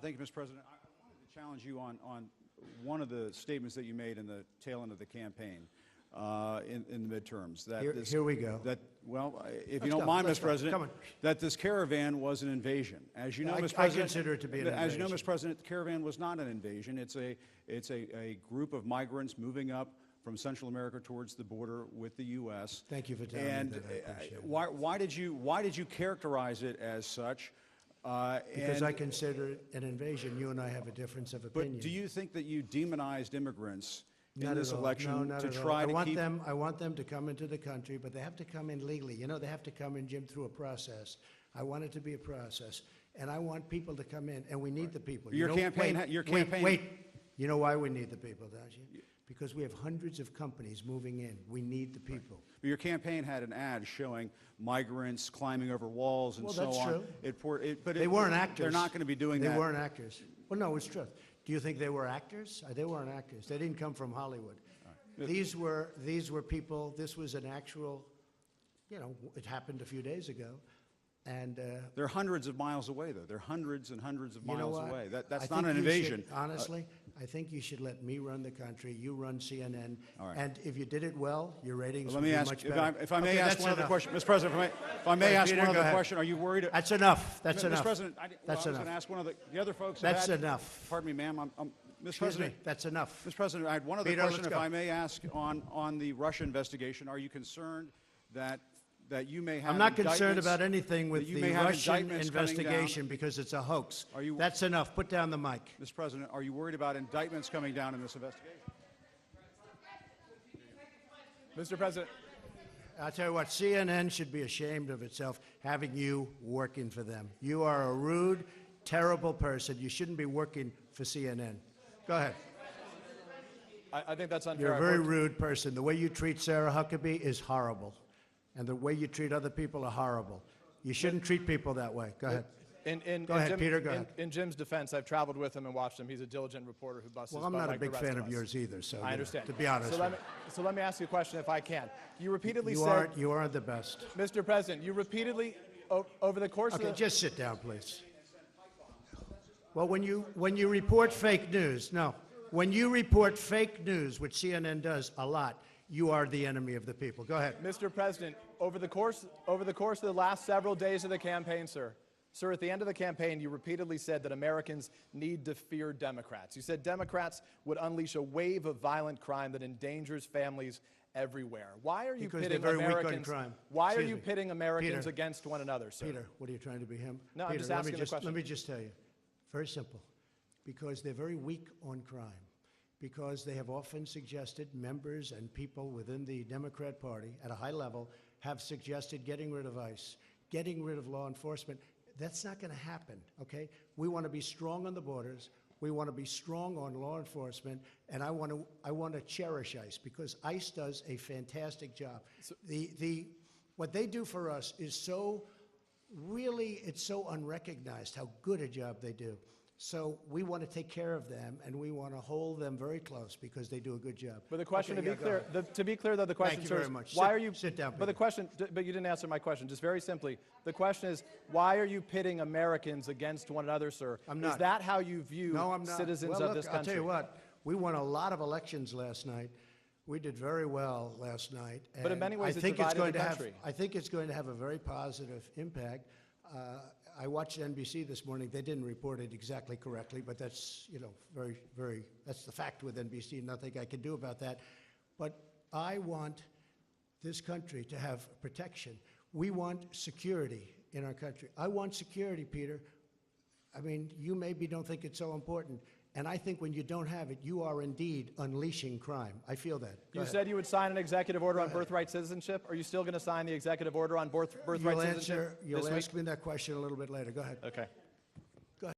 Thank you, Mr. President. I wanted to challenge you on one of the statements that you made in the tail end of the campaign in the midterms. That here we go. Well, if you don't mind, Mr. President, that this caravan was an invasion. As you know, Mr. President, I consider it to be an invasion. As you know, Mr. President, the caravan was not an invasion. It's a group of migrants moving up from Central America towards the border with the U.S. Thank you for telling me that. I appreciate it. Why did you characterize it as such? Because I consider it an invasion. You and I have a difference of opinion. But do you think that you demonized immigrants in Not this at all. election No, not to at all. try to keep? I want them to come into the country, but they have to come in legally. You know, they have to come in, Jim, through a process. I want it to be a process, and I want people to come in, and we need the people. Your campaign. Wait. You know why we need the people, don't you? Because we have hundreds of companies moving in. We need the people. Your campaign had an ad showing migrants climbing over walls and so on. Well, that's true. But they weren't actors. They're not going to be doing that. They weren't actors. Well, no, it's true. Do you think they were actors? They weren't actors. They didn't come from Hollywood. Right. These were people. This was an actual, you know, it happened a few days ago. And they're hundreds of miles away, though. They're hundreds and hundreds of miles away. That's not an invasion. Honestly, I think you should let me run the country. You run CNN. All right. And if you did it well, your ratings would would be much better. If I may ask one other question, Mr. President. If I may ask one other question, are you worried? That's enough. That's enough. Mr. President, that's I was going to ask one of the other folks. That's enough. Pardon me, ma'am. Mr. President, that's enough. Mr. President, I had one other question, if I may ask, on the Russia investigation. Are you concerned that you may have? I'm not concerned about anything with the Russian investigation because it's a hoax. That's enough. Put down the mic. Mr. President, are you worried about indictments coming down in this investigation? Mr. President. I'll tell you what, CNN should be ashamed of itself having you working for them. You are a rude, terrible person. You shouldn't be working for CNN. Go ahead. I think that's unfair. You're a very rude person. The way you treat Sarah Huckabee is horrible. And the way you treat other people are horrible. You shouldn't treat people that way. Go ahead. Go ahead, Peter, go ahead. In Jim's defense, I've traveled with him and watched him. He's a diligent reporter who busts his butt. Well, I'm not like a big the rest fan of of us. yours either, so I understand. To be honest. So let me ask you a question if I can. You repeatedly You aren't the best. Mr. President, you repeatedly, over the course of the... just sit down, please. Well, when you report fake news, when you report fake news, which CNN does a lot, you are the enemy of the people. Go ahead. Mr. President, over the course of the last several days of the campaign, sir, at the end of the campaign, you repeatedly said that Americans need to fear Democrats. You said Democrats would unleash a wave of violent crime that endangers families everywhere. Why are you pitting Americans? Why are you pitting Americans against one another, sir? Peter, what are you trying to be him? No, Peter, I'm just asking the question. Let me just tell you, very simple, because they're very weak on crime. Because they have often suggested, members and people within the Democrat Party at a high level have suggested getting rid of ICE, getting rid of law enforcement. That's not going to happen, okay? We want to be strong on the borders. We want to be strong on law enforcement, and I want to cherish ICE because ICE does a fantastic job. So, what they do for us is it's so unrecognized how good a job they do. So we want to take care of them, and we want to hold them very close because they do a good job. But the question, to be clear, though, the question, Thank you very much. Why are you sit down? But but you didn't answer my question. Just very simply, the question is, why are you pitting Americans against one another, sir? I'm not. Is that how you view citizens of this country? I'll tell you what. We won a lot of elections last night. We did very well last night. But in many ways, it's divided the country. I think it's going to have a very positive impact. I watched NBC this morning. They didn't report it exactly correctly, but that's, that's the fact with NBC. Nothing I can do about that. But I want this country to have protection. We want security in our country. I want security, Peter. I mean, you maybe don't think it's so important. And I think when you don't have it, you are indeed unleashing crime. I feel that. You said you would sign an executive order on birthright citizenship. Are you still going to sign the executive order on birthright citizenship? You'll ask me that question a little bit later. Go ahead. Okay.